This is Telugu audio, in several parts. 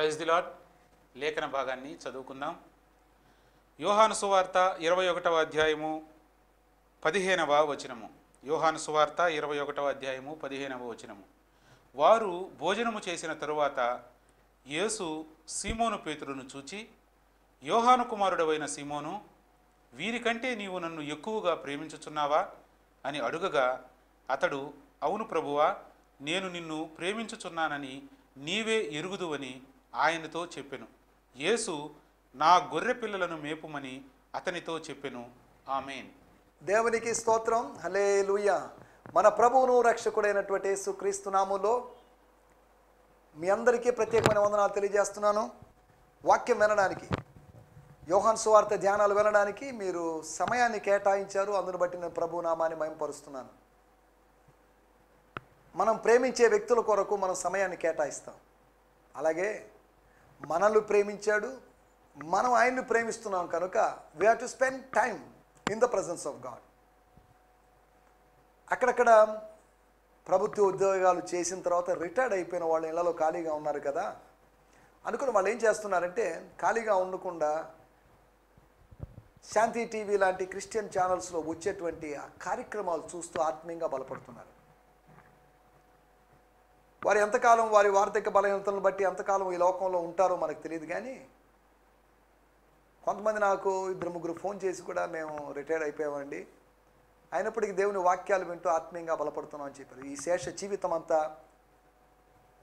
Praise the lord. లేఖన భాగాన్ని చదువుకుందాం. యోహాను సువార్త 21వ అధ్యాయము 15వ వచనము. యోహాను సువార్త 21వ అధ్యాయము 15వ వచనము. వారు భోజనము చేసిన తరువాత యేసు సీమోను పేతురును చూచి, యోహాను కుమారుడవైన సీమోను, వీరికంటే నీవు నన్ను ఎక్కువగా ప్రేమించుచున్నావా అని అడుగగా, అతడు, అవును ప్రభువా, నేను నిన్ను ప్రేమించుచున్నానని నీవే ఎరుగుదువని ఆయనతో చెప్పెను. యేసు, నా గొర్రె పిల్లలను మేపుమని అతనితో చెప్పెను. ఆమేన్. దేవునికి స్తోత్రం. హల్లెలూయా. మన ప్రభువును రక్షకుడైనటువంటి యేసుక్రీస్తు నామములో మీ అందరికీ ప్రత్యేకమైన వందనాలు తెలియజేస్తున్నాను. వాక్యం వినడానికి, యోహాను సువార్త ధ్యానాలు వినడానికి మీరు సమయాన్ని కేటాయించారు. అందును బట్టి నేను ప్రభు నామాన్ని మహిమపరుస్తున్నాను. మనం ప్రేమించే వ్యక్తుల కొరకు మనం సమయాన్ని కేటాయిస్తాం. అలాగే మనల్ని ప్రేమించాడు, మనం ఆయన్ని ప్రేమిస్తున్నాం కనుక we have to spend time in the presence of God. అక్కడక్కడ ప్రభుత్వ ఉద్యోగాలు చేసిన తర్వాత రిటైర్డ్ అయిపోయిన వాళ్ళు ఇళ్లలో ఖాళీగా ఉన్నారు కదా అనుకుని వాళ్ళు ఏం చేస్తున్నారంటే, ఖాళీగా ఉండకుండా శాంతి టీవీ లాంటి క్రిస్టియన్ ఛానల్స్లో వచ్చేటువంటి ఆ కార్యక్రమాలు చూస్తూ ఆత్మీయంగా బలపడుతున్నారు. వారు ఎంతకాలం వారి వార్ధక్య బలహీనతలను బట్టి ఎంతకాలం ఈ లోకంలో ఉంటారో మనకు తెలియదు. కానీ కొంతమంది నాకు 2-3 ఫోన్ చేసి కూడా మేము రిటైర్డ్ అయిపోయామండి, అయినప్పటికీ దేవుని వాక్యాలు వింటూ ఆత్మీయంగా బలపడుతున్నాం అని చెప్పారు. ఈ శేష జీవితం అంతా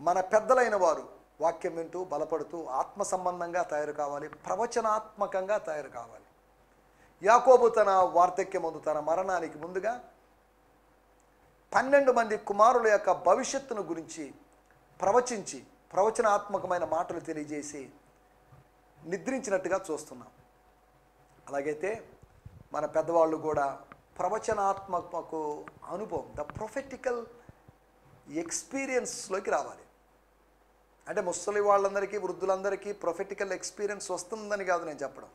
మన పెద్దలైన వారు వాక్యం వింటూ బలపడుతూ ఆత్మ సంబంధంగా తయారు కావాలి, ప్రవచనాత్మకంగా తయారు కావాలి. యాకోబు తన వార్ధక్యమందు, తన మరణానికి ముందుగా 12 మంది కుమారుల యొక్క భవిష్యత్తును గురించి ప్రవచించి ప్రవచనాత్మకమైన మాటలు తెలియజేసి నిద్రించినట్టుగా చూస్తున్నాం. అలాగైతే మన పెద్దవాళ్ళు కూడా ప్రవచనాత్మకకు అనుభవం, ద ప్రొఫెటికల్ ఎక్స్పీరియన్స్లోకి రావాలి. అంటే ముసలి వాళ్ళందరికీ, వృద్ధులందరికీ ప్రొఫెటికల్ ఎక్స్పీరియన్స్ వస్తుందని కాదు నేను చెప్పడం.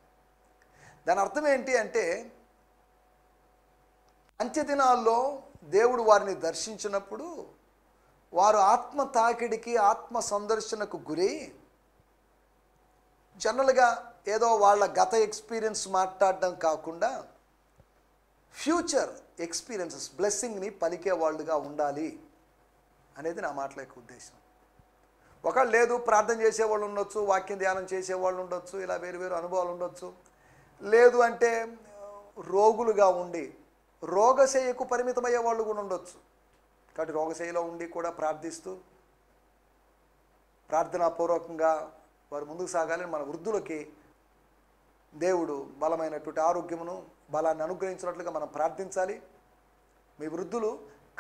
దాని అర్థం ఏంటి అంటే, అంత్యదినాల్లో దేవుడు వారిని దర్శించినప్పుడు వారు ఆత్మ తాకిడికి, ఆత్మ సందర్శనకు గురి, జనరల్గా ఏదో వాళ్ళ గత ఎక్స్పీరియన్స్ మాట్లాడడం కాకుండా ఫ్యూచర్ ఎక్స్పీరియన్సెస్, బ్లెస్సింగ్ని పలికే వాళ్ళుగా ఉండాలి అనేది నా మాటల యొక్క ఉద్దేశం. ఒకళ్ళు లేదు, ప్రార్థన చేసేవాళ్ళు ఉండొచ్చు, వాక్యం ధ్యానం చేసేవాళ్ళు ఉండొచ్చు, ఇలా వేరు వేరు అనుభవాలు ఉండొచ్చు. లేదు అంటే రోగులుగా ఉండి రోగశయ్యకు పరిమితమయ్యే వాళ్ళు కూడా ఉండొచ్చు. కాబట్టి రోగశయ్యలో ఉండి కూడా ప్రార్థిస్తూ ప్రార్థనాపూర్వకంగా వారు ముందుకు సాగాలని మన వృద్ధులకి దేవుడు బలమైనటువంటి ఆరోగ్యమును, బలాన్ని అనుగ్రహించినట్లుగా మనం ప్రార్థించాలి. మీ వృద్ధులు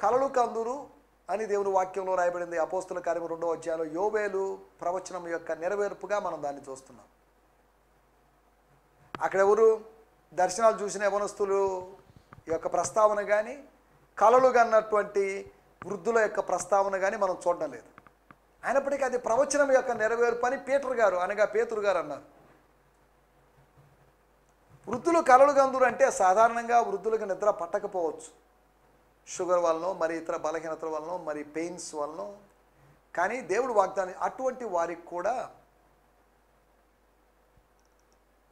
కలలు కందురు అని దేవుని వాక్యంలో రాయబడింది. అపోస్తుల కార్యము 2వ అధ్యాయంలో యోవేలు ప్రవచనం యొక్క నెరవేర్పుగా మనం దాన్ని చూస్తున్నాం. అక్కడెవరు దర్శనాలు చూసిన యవనస్తులు యొక్క ప్రస్తావన కానీ, కలలు కన్నటువంటి వృద్ధుల యొక్క ప్రస్తావన కానీ మనం చూడడం లేదు. అయినప్పటికీ అది ప్రవచనం యొక్క నెరవేర్పు అని పీటర్ గారు, అనగా పేతురు గారు అన్నారు. వృద్ధులు కలలు కందురు అంటే సాధారణంగా వృద్ధులకు నిద్ర పట్టకపోవచ్చు, షుగర్ వలన, మరి ఇతర బలహీనతల వలన, మరి పెయిన్స్ వలన. కానీ దేవుడు వాగ్దానం, అటువంటి వారికి కూడా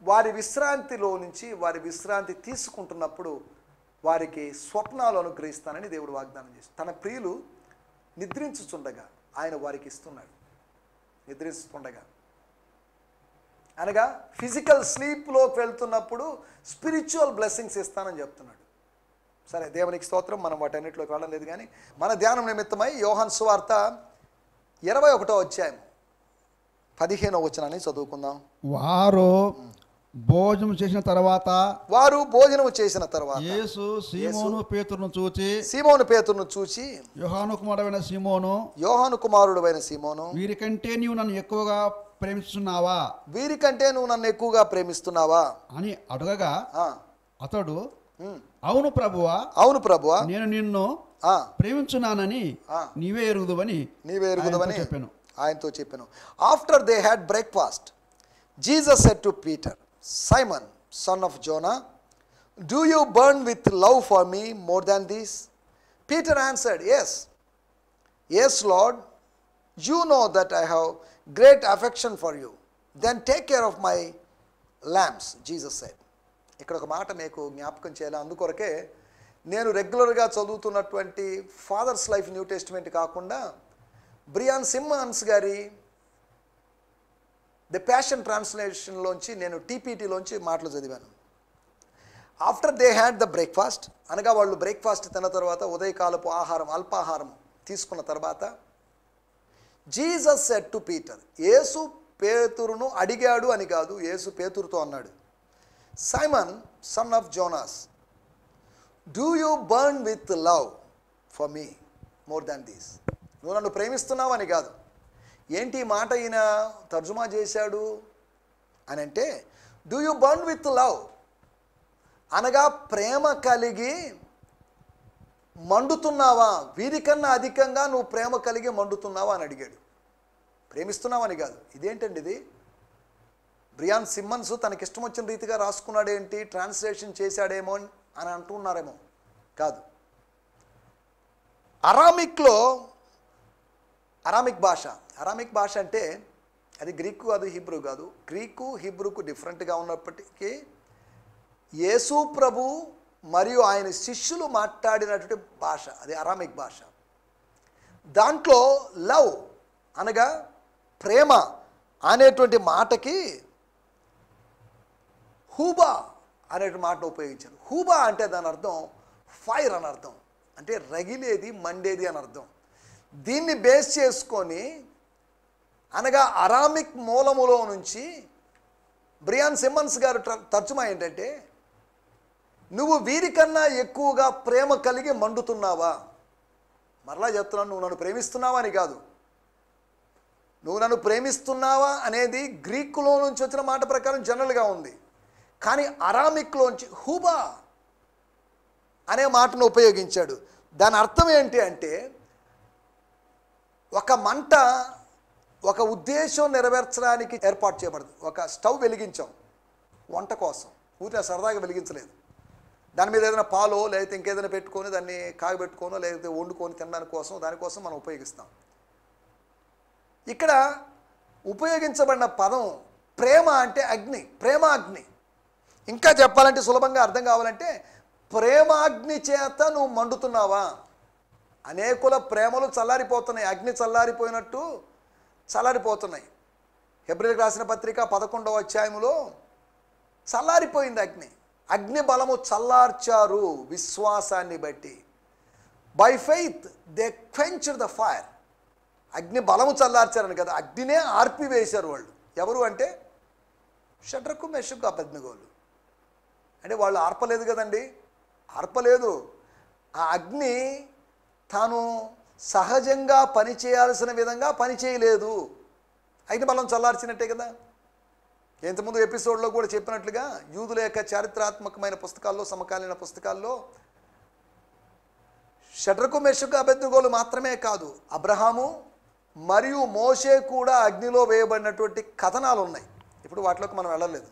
వారి విశ్రాంతిలో నుంచి, వారి విశ్రాంతి తీసుకుంటున్నప్పుడు వారికి స్వప్నాలు అనుగ్రహిస్తానని దేవుడు వాగ్దానం చేస్తాడు. తన ప్రియులు నిద్రించుచుండగా ఆయన వారికి ఇస్తున్నాడు. నిద్రిస్తుండగా అనగా ఫిజికల్ స్లీప్లోకి వెళ్తున్నప్పుడు స్పిరిచువల్ బ్లెస్సింగ్స్ ఇస్తానని చెప్తున్నాడు. సరే, దేవునికి స్తోత్రం. మనం వాటన్నిటిలోకి వెళ్ళడం లేదు. కానీ మన ధ్యానం నిమిత్తమై యోహాను సువార్త 21వ అధ్యాయం 15వ వచనాన్ని చదువుకుందాం. వారు భోజనం చేసిన తర్వాత యేసు సీమోను పేతురును చూచి యోహాను కుమారుడైన సీమోను వీరికంటే నీవు నన్ను ఎక్కువగా ప్రేమిస్తున్నావా అని అడగగా, అతడు, అవును ప్రభువా, నేను నిన్ను ప్రేమించున్నానని నీవే ఎరుగుదువని చెప్పాను, ఆయనతో చెప్పాను. After they had breakfast, Jesus said to Peter, Simon, son of Jonah, do you burn with love for me more than this? Peter answered, Yes, Lord, you know that I have great affection for you. Then take care of my lambs, Jesus said. ఇక్కడ ఒక మాట మీకు జ్ఞాపకం చేయాలి. అందుకొరకే నేను రెగ్యులర్గా చదువుతున్నటువంటి ఫాదర్స్ లైఫ్ న్యూ టెస్టిమెంట్ కాకుండా బ్రియాన్ సిమ్మన్స్ గారి ది ప్యాషన్ ట్రాన్స్లేషన్లోంచి నేను టీపీటీలోంచి మాటలు చదివాను. After they had the breakfast, అనగా వాళ్ళు బ్రేక్ఫాస్ట్ తిన్న తర్వాత ఉదయకాలపు ఆహారం అల్పాహారం తీసుకున్న తర్వాత, జీసస్ సెడ్ టు పీటర్, యేసు పేతురును అడిగాడు అని కాదు, యేసు పేతురుతో అన్నాడు, Simon son of Jonas, do you burn with love for me more than these. నువ్వు నన్ను ప్రేమిస్తున్నావు అని కాదు. ఏంటి ఈ మాట ఈయన తర్జుమా చేశాడు అని అంటే, do you burn with love అనగా ప్రేమ కలిగి మండుతున్నావా, వీరికన్నా అధికంగా నువ్వు ప్రేమ కలిగి మండుతున్నావా అని అడిగాడు. ప్రేమిస్తున్నావని కాదు. ఇదేంటండి ఇది? బ్రియాన్ సిమ్మన్స్ తనకిష్టం వచ్చిన రీతిగా రాసుకున్నాడేంటి, ట్రాన్స్లేషన్ చేశాడేమో అని అంటున్నారేమో. కాదు. అరామిక్ భాష అంటే అది గ్రీకు కాదు, హిబ్రూ కాదు. గ్రీకు హిబ్రూకు డిఫరెంట్గా ఉన్నప్పటికీ యేసు ప్రభు మరియు ఆయన శిష్యులు మాట్లాడినటువంటి భాష అది అరామిక్ భాష. దాంట్లో లవ్ అనగా ప్రేమ అనేటువంటి మాటకి హూబా అనేటువంటి మాటను ఉపయోగించారు. హూబా అంటే దాని అర్థం ఫైర్ అని అర్థం, అంటే రగిలేది, మండేది అని అర్థం. దీన్ని బేస్ చేసుకొని అనగా అరామిక్ మూలములో నుంచి బ్రియాన్ సిమ్మన్స్ గారు తర్జుమా ఏంటంటే, నువ్వు వీరికన్నా ఎక్కువగా ప్రేమ కలిగి మండుతున్నావా. మరలా చెప్తున్నాను, నువ్వు నన్ను ప్రేమిస్తున్నావా అని కాదు. నువ్వు నన్ను ప్రేమిస్తున్నావా అనేది గ్రీకులో నుంచి వచ్చిన మాట ప్రకారం జనరల్గా ఉంది. కానీ అరామిక్లోంచి హూబా అనే మాటను ఉపయోగించాడు. దాని అర్థం ఏంటి అంటే, ఒక మంట ఒక ఉద్దేశం నెరవేర్చడానికి ఏర్పాటు చేయబడదు. ఒక స్టవ్ వెలిగించాం వంట కోసం, ఊరికే సరదాగా వెలిగించలేదు. దాని మీద ఏదైనా పాలో లేకపోతే ఇంకేదైనా పెట్టుకొని దాన్ని కాగబెట్టుకోనో లేకపోతే వండుకొని తినడానికి కోసం, దానికోసం మనం ఉపయోగిస్తాం. ఇక్కడ ఉపయోగించబడిన పదం ప్రేమ అంటే అగ్ని, ప్రేమాగ్ని. ఇంకా చెప్పాలంటే సులభంగా అర్థం కావాలంటే, ప్రేమాగ్ని చేత నువ్వు మండుతున్నావా. అనేకుల ప్రేమలు చల్లారిపోతున్నాయి, అగ్ని చల్లారిపోయినట్టు చల్లారిపోతున్నాయి. హెబ్రీయులకు రాసిన పత్రిక 11వ అధ్యాయంలో చల్లారిపోయింది అగ్ని. అగ్ని బలము చల్లార్చారు విశ్వాసాన్ని బట్టి. By faith they quenched the fire. అగ్ని బలము చల్లార్చారని కదా, అగ్నినే ఆర్పివేశారు వాళ్ళు. ఎవరు అంటే షడ్రకు మెషకు అబేద్నెగోలు. అంటే వాళ్ళు ఆర్పలేదు కదండి, ఆర్పలేదు. ఆ అగ్ని తాను సహజంగా పనిచేయాల్సిన విధంగా పనిచేయలేదు. అగ్ని బలం చల్లార్చినట్టే కదా. ఇంతకుముందు ఎపిసోడ్లో కూడా చెప్పినట్లుగా యూదుల యొక్క చారిత్రాత్మకమైన పుస్తకాల్లో, సమకాలీన పుస్తకాల్లో షడ్రకు మెషకు అబేద్నెగోలు మాత్రమే కాదు, అబ్రహాము మరియు మోషే కూడా అగ్నిలో వేయబడినటువంటి కథనాలు ఉన్నాయి. ఇప్పుడు వాటిలోకి మనం వెళ్ళలేదు.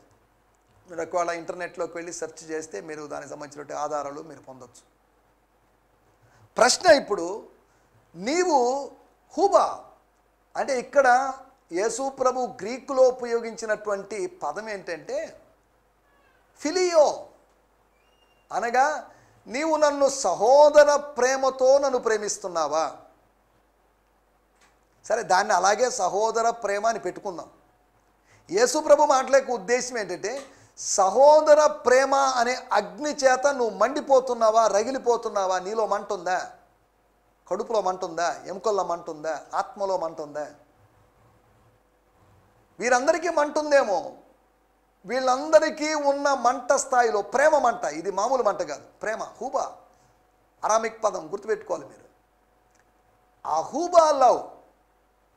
మీరు ఒకవేళ ఇంటర్నెట్లోకి వెళ్ళి సెర్చ్ చేస్తే మీరు దానికి సంబంధించినటువంటి ఆధారాలు మీరు పొందొచ్చు. ప్రశ్న ఇప్పుడు, నీవు హూబా అంటే ఇక్కడ యేసు ప్రభు గ్రీకులో ఉపయోగించినటువంటి పదం ఏంటంటే ఫిలియో, అనగా నీవు నన్ను సహోదర ప్రేమతో నన్ను ప్రేమిస్తున్నావా. సరే, దాన్ని అలాగే సహోదర ప్రేమ అని పెట్టుకుందాం. యేసు ప్రభు మాటలకు ఉద్దేశం ఏంటంటే, సహోదర ప్రేమ అనే అగ్ని చేత నువ్వు మండిపోతున్నావా, రగిలిపోతున్నావా. నీలో మంట ఉందా, కడుపులో మంట ఉందా, ఎముకల్లో మంట ఉందా, ఆత్మలో మంట ఉందా. వీరందరికీ మంట ఉందేమో. వీళ్ళందరికీ ఉన్న మంట స్థాయిలో ప్రేమ మంట, ఇది మామూలు మంట కాదు, ప్రేమ. హూబా అరామిక్ పదం గుర్తుపెట్టుకోవాలి మీరు. ఆ హూబా లవ్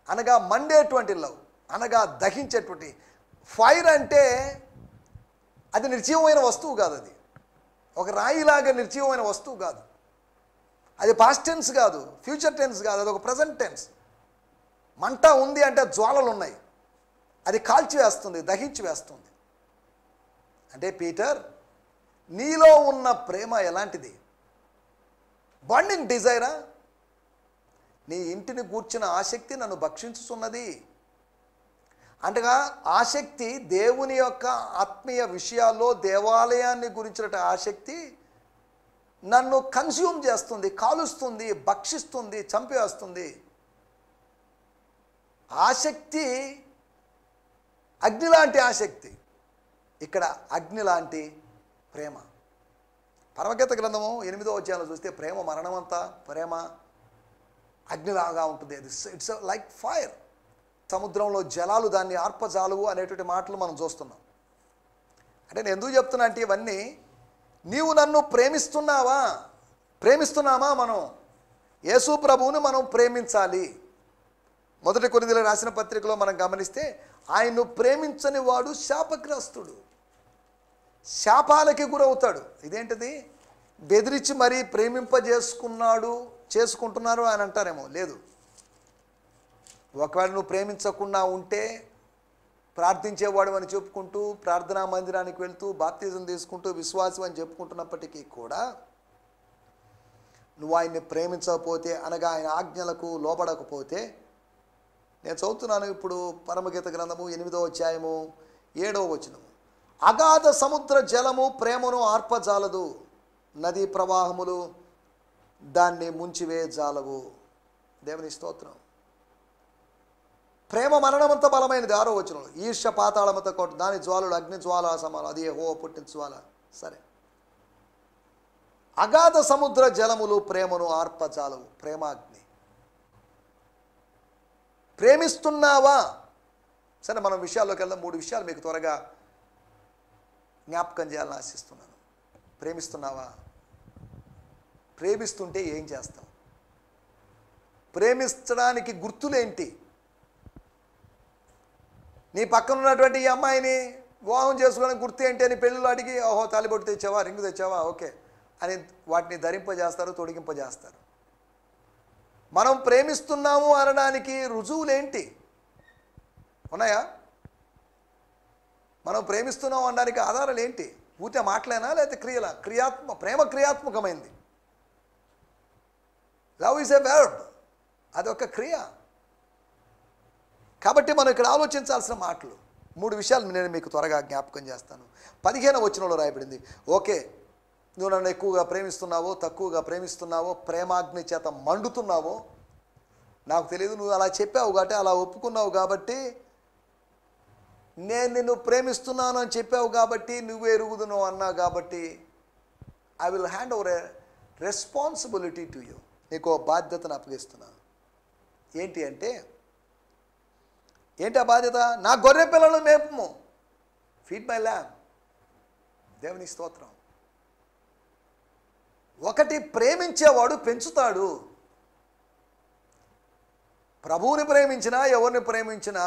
అనగా మండేటువంటి లవ్, అనగా దహించేటువంటి. ఫైర్ అంటే అది నిర్జీవమైన వస్తువు కాదు, అది ఒక రాయిలాగా నిర్జీవమైన వస్తువు కాదు. అది పాస్ట్ టెన్స్ కాదు, ఫ్యూచర్ టెన్స్ కాదు, అది ఒక ప్రజెంట్ టెన్స్. మంట ఉంది అంటే జ్వాలలు ఉన్నాయి, అది కాల్చివేస్తుంది, దహించి వేస్తుంది. అంటే పీటర్, నీలో ఉన్న ప్రేమ ఎలాంటిది? బర్నింగ్ డిజైరా? నీ ఇంటిని గూర్చిన ఆసక్తి నన్ను భక్షించుతున్నది. అంటగా ఆసక్తి దేవుని యొక్క ఆత్మీయ విషయాల్లో దేవాలయాన్ని గురించిన ఆసక్తి నన్ను కన్స్యూమ్ చేస్తుంది, కాలుస్తుంది, భక్షిస్తుంది, చంపేస్తుంది. ఆసక్తి అగ్ని లాంటి ఆసక్తి, ఇక్కడ అగ్ని లాంటి ప్రేమ. పరమగీత గ్రంథము 8వ అధ్యాయంలో చూస్తే ప్రేమ మరణమంతా, ప్రేమ అగ్నిలాగా ఉంటుంది. అది ఇట్స్ లైక్ ఫైర్. సముద్రంలో జలాలు దాన్ని ఆర్పజాలవు అనేటువంటి మాటలు మనం చూస్తున్నాం. అంటే నేను ఎందుకు చెప్తున్నా అంటే ఇవన్నీ నీవు నన్ను ప్రేమిస్తున్నామా? మనం యేసు ప్రభువుని మనం ప్రేమించాలి. 1 కొరింథీయులకు రాసిన పత్రికలో మనం గమనిస్తే ఆయన్ను ప్రేమించని వాడు శాపగ్రస్తుడు, శాపాలకి గురవుతాడు. ఇదేంటిది? బెదిరించి మరీ చేసుకుంటున్నారు అని అంటారేమో. లేదు, ఒకవేళ నువ్వు ప్రేమించకుండా ఉంటే ప్రార్థించేవాడు అని చెప్పుకుంటూ ప్రార్థనా మందిరానికి వెళ్తూ బాప్తిజం తీసుకుంటూ విశ్వాసం అని చెప్పుకుంటున్నప్పటికీ కూడా నువ్వు ఆయన్ని ప్రేమించకపోతే, అనగా ఆయన ఆజ్ఞలకు లోబడకపోతే, నేను చదువుతున్నాను ఇప్పుడు పరమగీత గ్రంథము 8వ అధ్యాయము 7వ వచనము, అగాధ సముద్ర జలము ప్రేమను ఆర్పజాలదు, నదీ ప్రవాహములు దాన్ని ముంచివేయజాలవు. దేవుని స్తోత్రం. ప్రేమ మరణమంత బలమైనది. 6వ వచనంలో, ఈర్ష్య పాతాళమంత కొట్టు, దాని జ్వాలలు అగ్ని జ్వాల సమానం, అది యెహోవా పుట్టిన జ్వాల. సరే, అగాధ సముద్ర జలములు ప్రేమను ఆర్పజాలవు. ప్రేమాగ్ని. ప్రేమిస్తున్నావా? సరే, మనం విషయాల్లోకి వెళ్దాం. 3 విషయాలు మీకు త్వరగా జ్ఞాపకం చేయాలని ఆశిస్తున్నాను. ప్రేమిస్తున్నావా? ప్రేమిస్తుంటే ఏం చేస్తావు? ప్రేమించడానికి గుర్తులేంటి? నీ పక్కన ఉన్నటువంటి ఈ అమ్మాయిని వివాహం చేసుకోవడానికి గుర్తు ఏంటి అని పెళ్ళిళ్ళు అడిగి, ఓహో తాలిబొట్టు తెచ్చావా, రింగు తెచ్చావా, ఓకే అని వాటిని ధరింపజేస్తారు, తొడిగింపజేస్తారు. మనం ప్రేమిస్తున్నాము అనడానికి రుజువులేంటి ఉన్నాయా? మనం ప్రేమిస్తున్నాం అనడానికి ఆధారాలు ఏంటి? ఊతే మాటలేనా లేకపోతే క్రియలా? ప్రేమ క్రియాత్మకమైంది. లవ్ ఈజ్ ఎ వర్బ్, అదొక క్రియ. కాబట్టి మనం ఇక్కడ ఆలోచించాల్సిన మాటలు 3 విషయాలు నేను మీకు త్వరగా జ్ఞాపకం చేస్తాను. 15వ వచనంలో రాయబడింది, ఓకే నువ్వు నన్ను ఎక్కువగా ప్రేమిస్తున్నావో తక్కువగా ప్రేమిస్తున్నావో, ప్రేమాగ్ని చేత మండుతున్నావో నాకు తెలియదు. నువ్వు అలా చెప్పావు కాబట్టి, అలా ఒప్పుకున్నావు కాబట్టి, నేను నిన్ను ప్రేమిస్తున్నాను అని చెప్పావు కాబట్టి, నువ్వు ఎరుగుదును అన్నావు కాబట్టి, I will hand over a responsibility to you. నీకు బాధ్యతను అప్పగిస్తున్నాను. ఏంటి అంటే, ఏంటి ఆ బాధ్యత? నా గొర్రె పిల్లలను మేపము. Feed my lamb. దేవుని స్తోత్రం. ఒకటి, ప్రేమించేవాడు పెంచుతాడు. ప్రభువుని ప్రేమించినా ఎవరిని ప్రేమించినా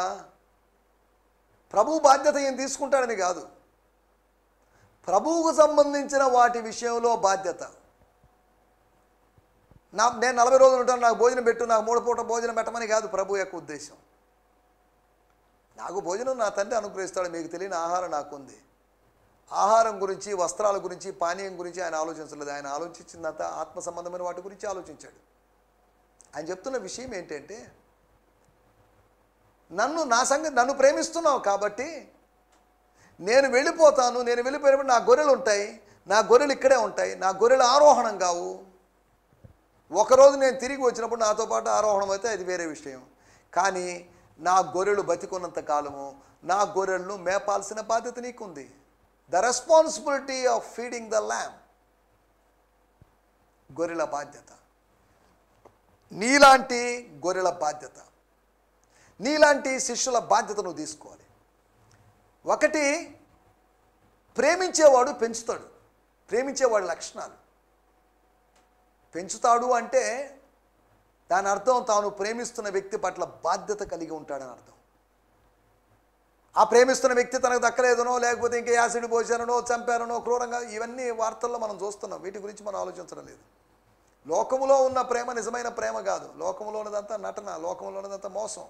ప్రభు బాధ్యత ఏం తీసుకుంటాడని కాదు, ప్రభువుకు సంబంధించిన వాటి విషయంలో బాధ్యత. నేను 40 రోజులు ఉంటాను, నాకు భోజనం పెట్టు, నాకు 3 పూట భోజనం పెట్టమని కాదు ప్రభు యొక్క ఉద్దేశం. నాకు భోజనం నా తండ్రి అనుగ్రహిస్తాడు, మీకు తెలియని ఆహారం నాకుంది. ఆహారం గురించి, వస్త్రాల గురించి, పానీయం గురించి ఆయన ఆలోచించలేదు. ఆయన ఆలోచించిందంతా ఆత్మ సంబంధమైన వాటి గురించి ఆలోచించాడు. ఆయన చెప్తున్న విషయం ఏంటంటే, నన్ను ప్రేమిస్తున్నావు కాబట్టి నేను వెళ్ళిపోతాను. నేను వెళ్ళిపోయినప్పుడు నా గొర్రెలు ఉంటాయి, నా గొర్రెలు ఇక్కడే ఉంటాయి, నా గొర్రెలు ఆరోహణం కావు. ఒకరోజు నేను తిరిగి వచ్చినప్పుడు నాతో పాటు ఆరోహణం అయితే అది వేరే విషయం. కానీ నా గొర్రెలు బతికున్నంత కాలము నా గొర్రెలను మేపాల్సిన బాధ్యత నీకుంది. The responsibility of feeding the lamb. గొర్రెల బాధ్యత, నీలాంటి గొర్రెల బాధ్యత, నీలాంటి శిష్యుల బాధ్యత నువ్వు తీసుకోవాలి. ఒకటి, ప్రేమించేవాడు పెంచుతాడు. ప్రేమించేవాడి లక్షణాలు. పెంచుతాడు అంటే దాని అర్థం తాను ప్రేమిస్తున్న వ్యక్తి పట్ల బాధ్యత కలిగి ఉంటాడని అర్థం. ఆ ప్రేమిస్తున్న వ్యక్తి తనకు దక్కలేదనో, లేకపోతే ఇంకా యాసిడ్ పోసానో, చంపారనో, క్రూరంగా, ఇవన్నీ వార్తల్లో మనం చూస్తున్నాం. వీటి గురించి మనం ఆలోచించడం లేదు. లోకములో ఉన్న ప్రేమ నిజమైన ప్రేమ కాదు. లోకంలో ఉన్నదంతా నటన, లోకంలో ఉన్నదంతా మోసం,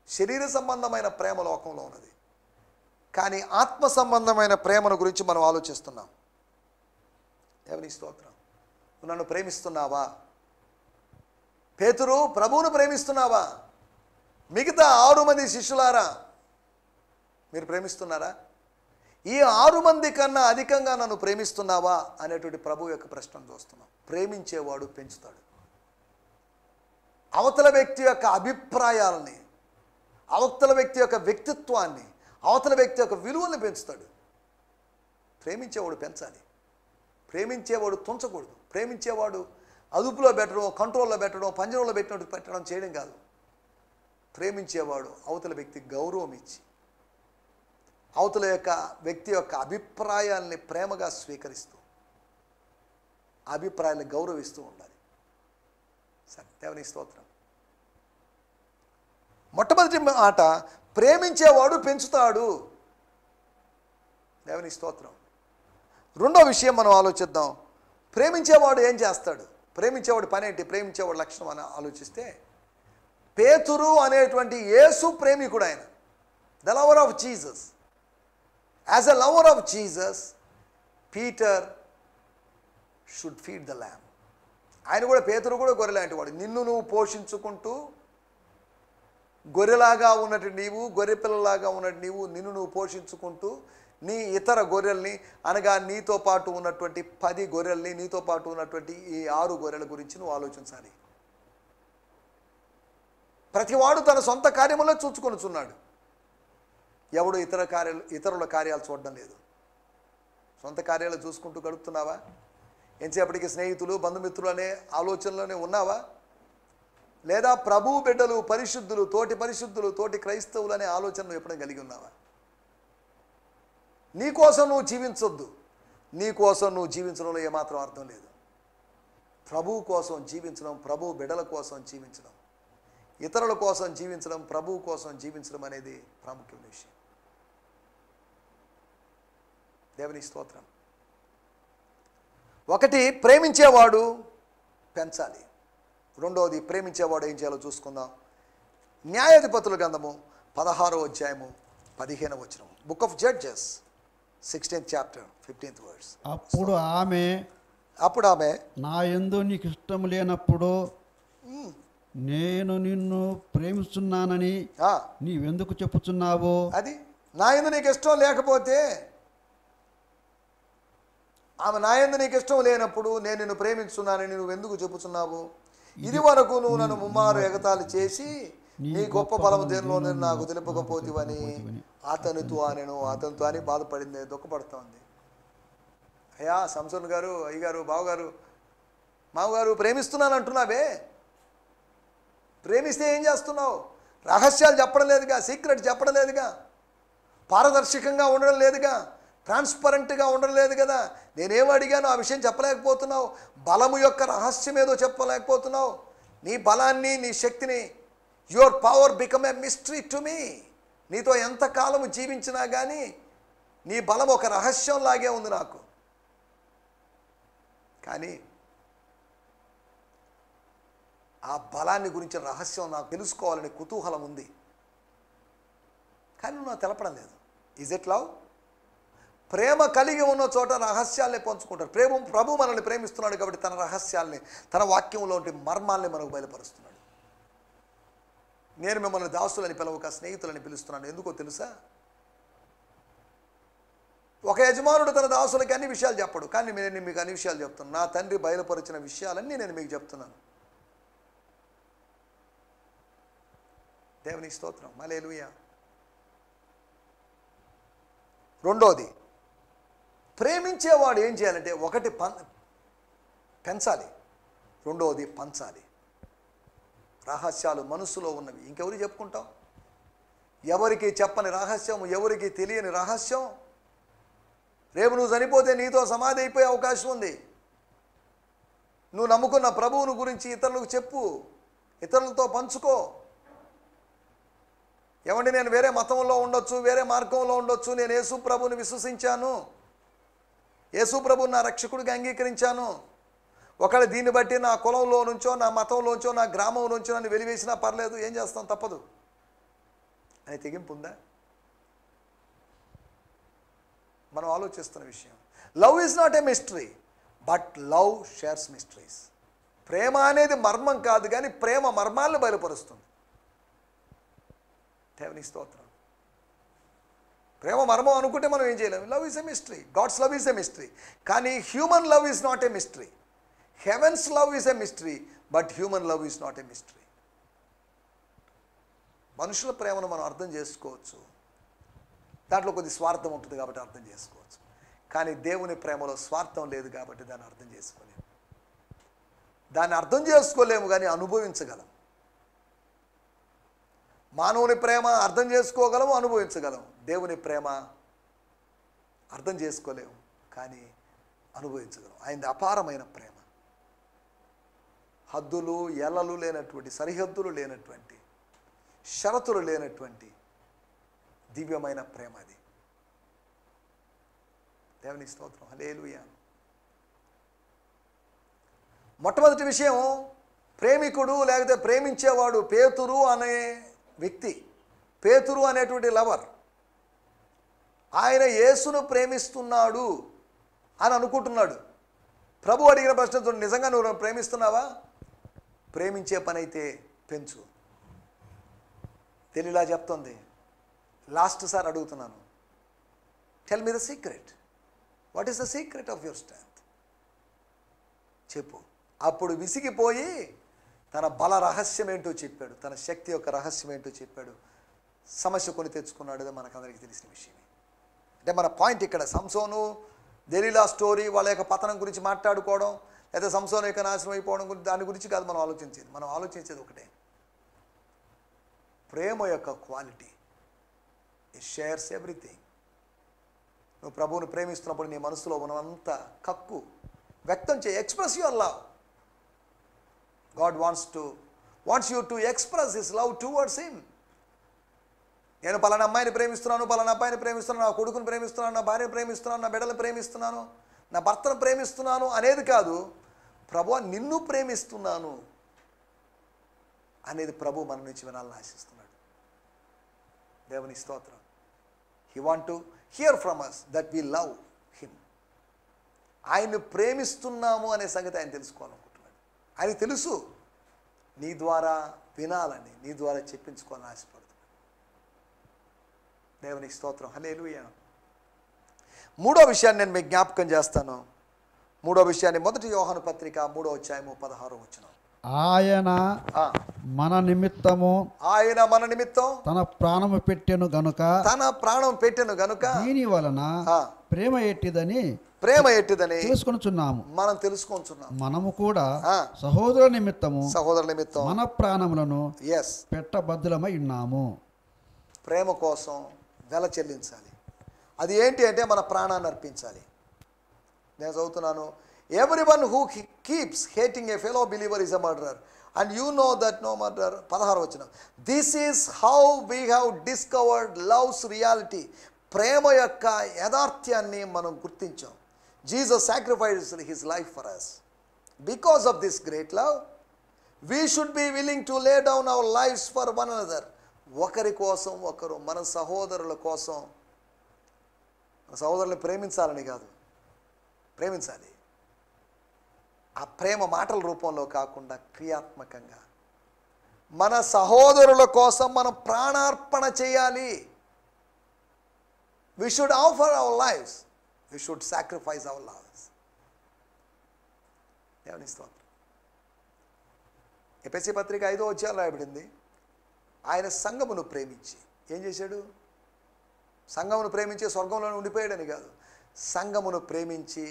శరీర సంబంధమైన ప్రేమ లోకంలో ఉన్నది. కానీ ఆత్మ సంబంధమైన ప్రేమను గురించి మనం ఆలోచిస్తున్నాం. దేవుని స్తోత్రం. నువ్వు నన్ను ప్రేమిస్తున్నావా? పేతురు, ప్రభువును ప్రేమిస్తున్నావా? మిగతా 6 మంది శిష్యులారా, మీరు ప్రేమిస్తున్నారా? ఈ 6 మంది కన్నా అధికంగా నన్ను ప్రేమిస్తున్నావా అనేటువంటి ప్రభు యొక్క ప్రశ్నను చూస్తున్నాం. ప్రేమించేవాడు పెంచుతాడు. అవతల వ్యక్తి యొక్క అభిప్రాయాలని, అవతల వ్యక్తి యొక్క వ్యక్తిత్వాన్ని, అవతల వ్యక్తి యొక్క విలువల్ని పెంచుతాడు. ప్రేమించేవాడు పెంచాలి. ప్రేమించేవాడు తుంచకూడదు. ప్రేమించేవాడు అదుపులో పెట్టడం, కంట్రోల్లో పెట్టడం, పంజరంలో పెట్టినట్టు పెట్టడం చేయడం కాదు. ప్రేమించేవాడు అవతల వ్యక్తికి గౌరవం ఇచ్చి, అవతల యొక్క వ్యక్తి యొక్క అభిప్రాయాల్ని ప్రేమగా స్వీకరిస్తూ, అభిప్రాయాన్ని గౌరవిస్తూ ఉండాలి. సరే, దేవుని స్తోత్రం. మొట్టమొదటి మాట, ప్రేమించేవాడు పెంచుతాడు. దేవుని స్తోత్రం. రెండో విషయం మనం ఆలోచిద్దాం. ప్రేమించేవాడు ఏం చేస్తాడు? ప్రేమించేవాడు పని ఏంటి? ప్రేమించేవాడు లక్షణం అని ఆలోచిస్తే, పేతురు అనేటువంటి యేసు ప్రేమికుడు ఆయన. The lover of Jesus. As a lover of Jesus, Peter should feed the lamb. ఆయన కూడా, పేతురు కూడా గొర్రెలాంటి వాడు. నిన్ను నువ్వు పోషించుకుంటూ, గొర్రెలాగా ఉన్నట్టు నీవు, గొర్రెపిల్లలాగా ఉన్నట్టు నీవు నిన్ను నువ్వు పోషించుకుంటూ, నీ ఇతర గొర్రెల్ని, అనగా నీతో పాటు ఉన్నటువంటి 10 గొర్రెల్ని, నీతో పాటు ఉన్నటువంటి ఈ 6 గొర్రెల గురించి నువ్వు ఆలోచించాలి. ప్రతివాడు తన సొంత కార్యములో చూచుకొనుచున్నాడు. ఎవడు ఇతరుల కార్యాలు చూడడం లేదు. సొంత కార్యాలు చూసుకుంటూ గడుపుతున్నావా? ఎంతసేపటికి స్నేహితులు, బంధుమిత్రులు అనే ఆలోచనలోనే ఉన్నావా? లేదా ప్రభువు బిడ్డలు, పరిశుద్ధులు, తోటి క్రైస్తవులు అనే ఆలోచనను ఎప్పుడైనా కలిగి ఉన్నావా? నీకోసం నువ్వు జీవించొద్దు. నీకోసం నువ్వు జీవించడంలో ఏమాత్రం అర్థం లేదు. ప్రభువు కోసం జీవించడం, ప్రభువు బిడ్డల కోసం జీవించడం, ఇతరుల కోసం జీవించడం, ప్రభువు కోసం జీవించడం అనేది ప్రాముఖ్యమైన విషయం. దేవుని స్తోత్రం. ఒకటి, ప్రేమించేవాడు పెంచాలి. రెండవది, ప్రేమించేవాడు ఏం చేయాలో చూసుకుందాం. న్యాయాధిపతుల గ్రంథము 16వ అధ్యాయము 15వ వచనం. Book of judges 16th chapter 15th verse. అప్పుడు ఆమె, నా యందు నీకు ఇష్టం లేనప్పుడు నేను నిన్ను ప్రేమిస్తున్నానని నీవెందుకు చెప్పుచున్నావు? అది నా యందు నీకు ఇష్టం లేకపోతే, ఆమె నా యందు నీకు ఇష్టం లేనప్పుడు నేను నిన్ను ప్రేమిస్తున్నానని నువ్వెందుకు చెప్పుచున్నావు? ఇది వరకు నువ్వు నన్ను ముమ్మారు ఎగతాళి చేసి నీ గొప్ప బలము దేనిలో నాకు తెలుపకపోతివని అతనితో అని బాధపడింది, దుఃఖపడుతోంది. అయ్యా సంసోన్ గారు, అయ్యగారు, బావగారు, మావగారు, ప్రేమిస్తున్నాను అంటున్నావే, ప్రేమిస్తే ఏం చేస్తున్నావు? రహస్యాలు చెప్పడం లేదుగా, సీక్రెట్ చెప్పడం లేదుగా, పారదర్శకంగా ఉండడం లేదుగా, ట్రాన్స్పరెంట్గా ఉండడం లేదు కదా. నేనేం అడిగానో ఆ విషయం చెప్పలేకపోతున్నావు. బలము యొక్క రహస్యం ఏదో చెప్పలేకపోతున్నావు. నీ బలాన్ని, నీ శక్తిని, your power become a mystery to me. నీతో ఎంతకాలము జీవించినా కానీ నీ బలం ఒక రహస్యంలాగే ఉంది నాకు. కానీ ఆ బలాన్ని గురించి రహస్యం నాకు తెలుసుకోవాలని కుతూహలం ఉంది, కానీ నువ్వు నాకు తెలపడం లేదు. Is it love? ప్రేమ కలిగి ఉన్న చోట రహస్యాల్ని పంచుకుంటారు. ప్రభు మనల్ని ప్రేమిస్తున్నాడు కాబట్టి తన రహస్యాల్ని, తన వాక్యంలో ఉంటే మర్మాల్ని మనకు బయలుపరుస్తున్నాడు. నేను మిమ్మల్ని దాసులని పిలవక స్నేహితులని పిలుస్తున్నాను. ఎందుకో తెలుసా? ఒక యజమానుడు తన దాసులకి అన్ని విషయాలు చెప్పడు, కానీ నేను మీకు అన్ని విషయాలు చెప్తున్నాను. నా తండ్రి బయలుపరిచిన విషయాలన్నీ నేను మీకు చెప్తున్నాను. దేవుని స్తోత్రం, హల్లెలూయా. రెండోది, ప్రేమించేవాడు ఏం చేయాలంటే, ఒకటి పెంచాలి, రెండవది పంచాలి. రహస్యాలు మనసులో ఉన్నవి ఇంకెవరికి చెప్పుకుంటాం? ఎవరికి చెప్పని రహస్యం, ఎవరికి తెలియని రహస్యం. రేపు నువ్వు చనిపోతే నీతో సమాధి అయిపోయే అవకాశం ఉంది. నువ్వు నమ్ముకున్న ప్రభువును గురించి ఇతరులకు చెప్పు, ఇతరులతో పంచుకో. ఏమండి, నేను వేరే మతంలో ఉండొచ్చు, వేరే మార్గంలో ఉండొచ్చు, నేను యేసు ప్రభువుని విశ్వసించాను, యేసు ప్రభువుని నా రక్షకుడిగా అంగీకరించాను. ఒకవేళ దీన్ని బట్టి నా కులంలో నుంచో, నా మతంలోంచో, నా గ్రామం నుంచో నన్ను వెలివేసినా పర్లేదు, ఏం చేస్తాం, తప్పదు అని తెగింపు ఉందా? మనం ఆలోచిస్తున్న విషయం. Love is not a mystery, but love shares mysteries. ప్రేమ అనేది మర్మం కాదు, కానీ ప్రేమ మర్మాలను బయలుపరుస్తుంది. దేవుని స్తోత్రం. ప్రేమ మర్మం అనుకుంటే మనం ఏం చేయలేము. Love is a mystery, God's love is a mystery. కానీ human love is not a mystery. Heaven's love is a mystery, but human love is not a mystery. మనుషుల ప్రేమను మనం అర్థం చేసుకోవచ్చు, దాంట్లో కొద్ది స్వార్థం ఉంటుంది కాబట్టి అర్థం చేసుకోవచ్చు. కానీ దేవుని ప్రేమలో స్వార్థం లేదు కాబట్టి దాన్ని అర్థం చేసుకోలేము. దాన్ని అర్థం చేసుకోలేము కానీ అనుభవించగలం. మానవుని ప్రేమ అర్థం చేసుకోగలము, అనుభవించగలం. దేవుని ప్రేమ అర్థం చేసుకోలేము కానీ అనుభవించగలం. ఆయనది అపారమైన ప్రేమ, హద్దులు ఎల్లలు లేనటువంటి, సరిహద్దులు లేనటువంటి, షరతులు లేనటువంటి దివ్యమైన ప్రేమ అది. దేవుని స్తోత్రం, హల్లెలూయా. మొట్టమొదటి విషయం, ప్రేమికుడు లేకపోతే ప్రేమించేవాడు పేతురు అనే వ్యక్తి, పేతురు అనేటువంటి లవర్, ఆయన యేసును ప్రేమిస్తున్నాడు అని అనుకుంటున్నాడు. ప్రభు అడిగిన ప్రశ్న చూడండి, నిజంగా నువ్వు ప్రేమిస్తున్నావా? ప్రేమించే పని అయితే పెంచు. తెలియలా చెప్తుంది. లాస్ట్ సార్ అడుగుతున్నాను, tell me the secret. What is the secret of your strength? చెప్పు. అప్పుడు విసిగిపోయి తన బల రహస్యం ఏంటో చెప్పాడు, తన శక్తి యొక్క రహస్యం ఏంటో చెప్పాడు. సమస్య కొని తెచ్చుకున్నాడు. అది మనకందరికీ తెలిసిన విషయమే. అంటే మన పాయింట్ ఇక్కడ సంసోను దెలీలా స్టోరీ, వాళ్ళ యొక్క పతనం గురించి మాట్లాడుకోవడం, లేదా సంసోను యొక్క నాశనం అయిపోవడం గురించి, దాని గురించి కాదు మనం ఆలోచించేది. మనం ఆలోచించేది ఒకటే, ప్రేమ యొక్క క్వాలిటీ. It shares everything. నువ్వు ప్రభువుని ప్రేమిస్తున్నప్పుడు నీ మనసులో ఉన్నంత కక్కు వ్యక్తం చేయి. Express your love. God wants you to express his love towards him. నేను పలానా అమ్మాయిని ప్రేమిస్తున్నాను, పలానా అబ్బాయిని ప్రేమిస్తున్నాను, నా కొడుకుని ప్రేమిస్తున్నాను, నా భార్యను ప్రేమిస్తున్నాను, నా బిడ్డలను ప్రేమిస్తున్నాను, నా భర్తను ప్రేమిస్తున్నాను అనేది కాదు. ప్రభువా నిన్ను ప్రేమిస్తున్నాను అనేది ప్రభు మన నుంచి వినాలని ఆశిస్తున్నాడు. దేవుని స్తోత్రం. He want to hear from us that we love him. ఆయన్ని ప్రేమిస్తున్నాము అనే సంగతి ఆయన తెలుసుకోవాలనుకుంటున్నాడు. ఆయనకు తెలుసు నీ ద్వారా వినాలని, నీ ద్వారా చెప్పించుకోవాలని ఆశపడుతున్నాడు. దేవునికి స్తోత్రం, హల్లెలూయా. మూడో విషయాన్ని నేను మీకు జ్ఞాపకం చేస్తాను. మూడో విషయాన్ని మొదటి యోహాను పత్రిక 3వ అధ్యాయము 16వ వచనం. ఆయన మన నిమిత్తము తన ప్రాణం పెట్టెను గనుక దీని వలన ప్రేమ ఎట్టిదని తెలుసుకొనుచున్నాము. మనం తెలుసుకొనుచున్నాము. మనము కూడా సహోదరుల నిమిత్తము మన ప్రాణములను పెట్టబద్దులమై ఉన్నాము. ప్రేమ కోసం వెల చెల్లించాలి. అది ఏంటి అంటే మన ప్రాణాన్ని అర్పించాలి. నేను చదువుతున్నాను, everyone who keeps hating a fellow believer is a murderer, and you know that no murderer. 16వ వచనం. This is how we have discovered love's reality. ప్రేమ యొక్క యథార్థ్యాన్ని మనం గుర్తించాం. Jesus sacrificed his life for us. Because of this great love, we should be willing to lay down our lives for one another. ఒకరి కోసం ఒకరు, మన సహోదరుల కోసం. మన సహోదరులను ప్రేమించాలని కాదు, ప్రేమించాలి. ఆ ప్రేమ మాటల రూపంలో కాకుండా క్రియాత్మకంగా మన సహోదరుల కోసం మనం ప్రాణార్పణ చేయాలి. We should offer our lives. We should sacrifice our lives. దేవుని స్తోత్రం. ఎఫెసీ పత్రిక 5వ అధ్యాయంలో రాయబడింది, ఆయన సంఘమును ప్రేమించి ఏం చేశాడు? సంఘమును ప్రేమించి స్వర్గంలో ఉండిపోయాడని కాదు, సంఘమును ప్రేమించి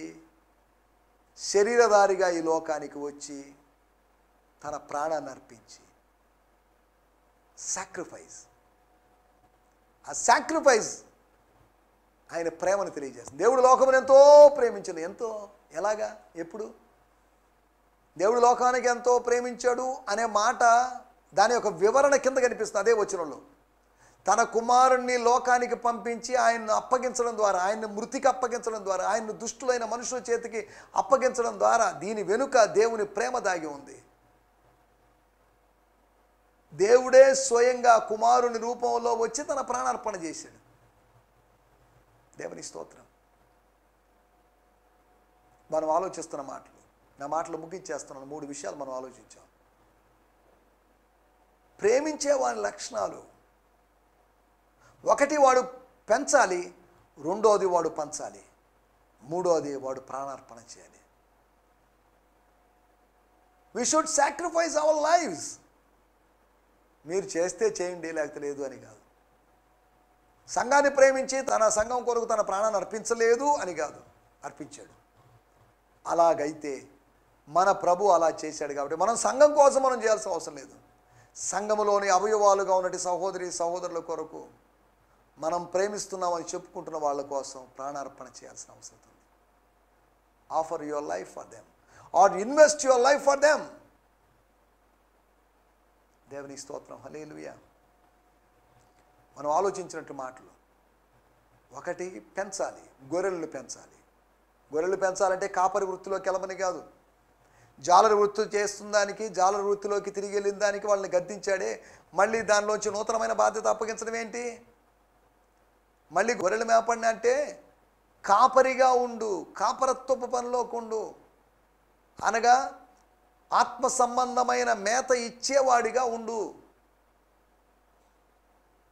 శరీరధారిగా ఈ లోకానికి వచ్చి తన ప్రాణాన్ని అర్పించి సాక్రిఫైస్. ఆ సాక్రిఫైస్ ఆయన ప్రేమను తెలియజేస్తుంది. దేవుడు లోకమును ఎంతో ప్రేమించను. ఎంతో, ఎలాగా, ఎప్పుడు? దేవుడు లోకానికి ఎంతో ప్రేమించాడు అనే మాట దాని యొక్క వివరణ కింద కనిపిస్తుంది అదే వచనంలో. తన కుమారుణ్ణి లోకానికి పంపించి ఆయన్ను అప్పగించడం ద్వారా, ఆయన్ని మృతికి అప్పగించడం ద్వారా, ఆయన్ను దుష్టులైన మనుషుల చేతికి అప్పగించడం ద్వారా దీని వెనుక దేవుని ప్రేమ దాగి ఉంది. దేవుడే స్వయంగా కుమారుని రూపంలో వచ్చి తన ప్రాణార్పణ చేశాడు. దేవుని స్తోత్రం. మనం ఆలోచిస్తున్న మాటలు, నా మాటలు ముగించేస్తున్నాను. 3 విషయాలు మనం ఆలోచించాం. ప్రేమించే వాని లక్షణాలు. ఒకటి, వాడు పెంచాలి, రెండోది వాడు పంచాలి, మూడోది వాడు ప్రాణార్పణ చేయాలి. We should sacrifice our lives. మీరు చేస్తే చేయండి, లేకపోతే లేదు అని కాదు. సంఘాన్ని ప్రేమించి తన సంఘం కొరకు తన ప్రాణాన్ని అర్పించలేదు అని కాదు, అర్పించాడు. అలాగైతే మన ప్రభు అలా చేశాడు కాబట్టి మనం సంఘం కోసం మనం చేయాల్సిన అవసరం లేదు. సంఘములోని అవయవాలుగా ఉన్నటి సహోదరి సహోదరుల కొరకు, మనం ప్రేమిస్తున్నామని చెప్పుకుంటున్న వాళ్ళ కోసం ప్రాణార్పణ చేయాల్సిన అవసరం ఉంది. Offer your life for them or invest your life for them. దేవుని స్తోత్రం, హల్లెలూయా. మనం ఆలోచించినట్టు మాటలు. ఒకటి, పెంచాలి, గొర్రెలను పెంచాలి. గొర్రెలు పెంచాలంటే కాపరి వృత్తిలోకి వెళ్ళమని కాదు. జాలరి వృత్తి చేస్తున్న దానికి, జాలరి వృత్తిలోకి తిరిగి వెళ్ళిన దానికి వాళ్ళని గద్దించాడే, మళ్ళీ దానిలోంచి నూతనమైన బాధ్యత అప్పగించడం ఏంటి? మళ్ళీ గొర్రెలు మేపండి అంటే కాపరిగా ఉండు, కాపరత్వపు పనిలోకి ఉండు, అనగా ఆత్మ సంబంధమైన మేత ఇచ్చేవాడిగా ఉండు,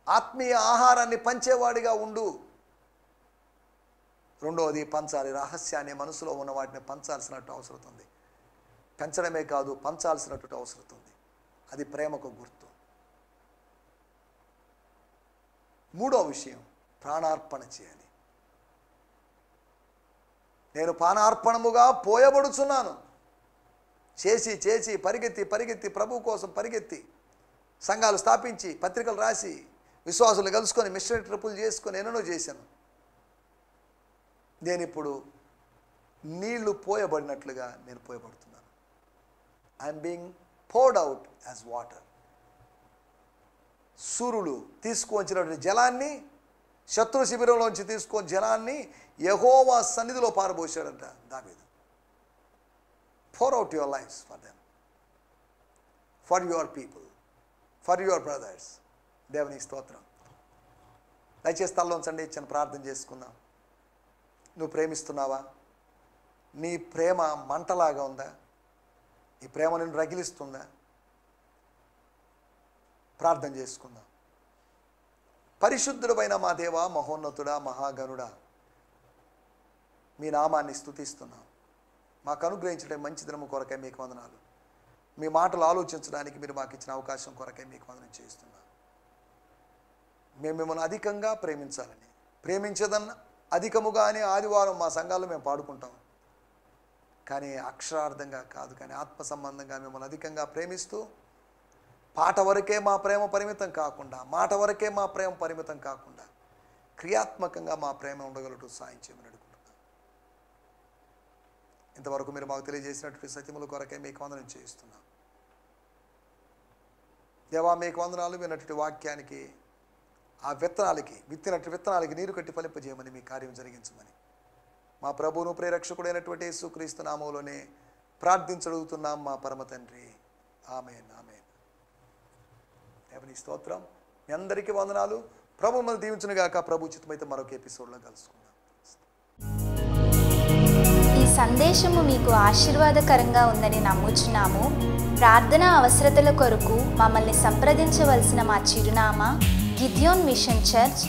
ఆత్మీయ ఆహారాన్ని పంచేవాడిగా ఉండు. రెండవది పంచాలి, రహస్యాన్ని, మనసులో ఉన్న వాటిని పంచాల్సినట్టు అవసరం ఉంది. పెంచడమే కాదు, పంచాల్సినట్టు అవసరం ఉంది. అది ప్రేమకు గుర్తు. మూడో విషయం, ప్రాణార్పణ చేయాలి. నేను ప్రాణార్పణముగా పోయబడుచున్నాను. చేసి చేసి పరిగెత్తి పరిగెత్తి ప్రభు కోసం పరిగెత్తి సంఘాలు స్థాపించి పత్రికలు రాసి విశ్వాసులు కలుసుకొని మిషనరీ ట్రిప్పులు చేసుకొని ఎన్నో చేశాను. నేను ఇప్పుడు నీళ్లు పోయబడినట్లుగా నేను పోయబడుతున్నాను. I'm being poured out as water. సూర్యుడు తీసుకువచ్చినటువంటి జలాన్ని, శత్రు శిబిరంలోంచి తీసుకొని జలాన్ని యెహోవా సన్నిధిలో పారబోసాడంట దావీదు. pour out your lives for them, for your people, for your brothers. దేవుని స్తోత్రం. దయచేసి తలలో ఉంచండి, చిన్న ప్రార్థన చేసుకుందాం. నువ్వు ప్రేమిస్తున్నావా? నీ ప్రేమ మంటలాగా ఉందా? ఈ ప్రేమ నిన్ను రగిలిస్తుందా? ప్రార్థన చేసుకుందాం. పరిశుద్ధుడైన మా దేవా, మహోన్నతుడా, మహాగణుడా, మీ నామాన్ని స్తుతిస్తున్నాం. మాకు అనుగ్రహించడం మంచి దినము కొరకై మీకు వందనాలు. మీ మాటలు ఆలోచించడానికి మీరు మాకు ఇచ్చిన అవకాశం కొరకై మీకు వందనం చేస్తున్నాం. మేము మిమ్మల్ని అధికంగా ప్రేమించాలని, ప్రేమించదన్న అధికముగా అని ఆదివారం మా సంఘాల్లో మేము పాడుకుంటాం. కానీ అక్షరార్థంగా కాదు, కానీ ఆత్మ సంబంధంగా మిమ్మల్ని అధికంగా ప్రేమిస్తూ, పాట వరకే మా ప్రేమ పరిమితం కాకుండా, మాట వరకే మా ప్రేమ పరిమితం కాకుండా, క్రియాత్మకంగా మా ప్రేమ ఉండగలటు సాయం చేయమని అడుగుతున్నాం. ఇంతవరకు మీరు మాకు తెలియజేసినటువంటి సత్యముల కొరకే మీకు వందనం చేస్తున్నాం. దేవా, మీకు వందనాలు. విన్నటువంటి వాక్యానికి, ఆ విత్తనాలకి, విత్తినట్టు విత్తనాలకి నీరు కట్టి ఫలింపజేయమని మీ కార్యం జరిగించమని మా ప్రభువును ప్రేరక్షకుడైనటువంటి యేసుక్రీస్తు నామములోనే ప్రార్థించడుగుతున్నాం మా పరమ తండ్రి. ఆమేన్, ఆమేన్. దేవుని స్తోత్రం. మీ అందరికీ వందనాలు. ప్రభు మనల్ని దీవించునుగాక. ప్రభు చిత్తమైతే మరొక ఎపిసోడ్లో కలుసుకుందాం. ఈ సందేశము మీకు ఆశీర్వాదకరంగా ఉందని నమ్ముచున్నాము. ప్రార్థన అవసరతల కొరకు మమ్మల్ని సంప్రదించవలసిన మా చిరునామా గిద్యోన్ మిషన్ చర్చ్,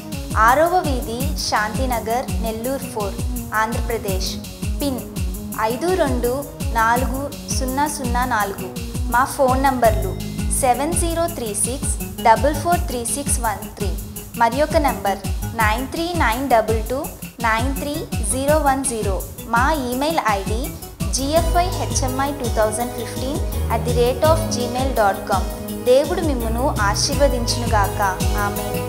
6వ వీధి, శాంతినగర్, నెల్లూరు 4, ఆంధ్రప్రదేశ్. పిన్ 524004. మా ఫోన్ నంబర్లు 7036443613 మరి ఒక నంబర్ 9392293010. మా ఈమెయిల్ ఐడి gfihmi2015@gmail.com. దేవుడు మిమ్మును ఆశీర్వదించునుగాక. ఆమేన్.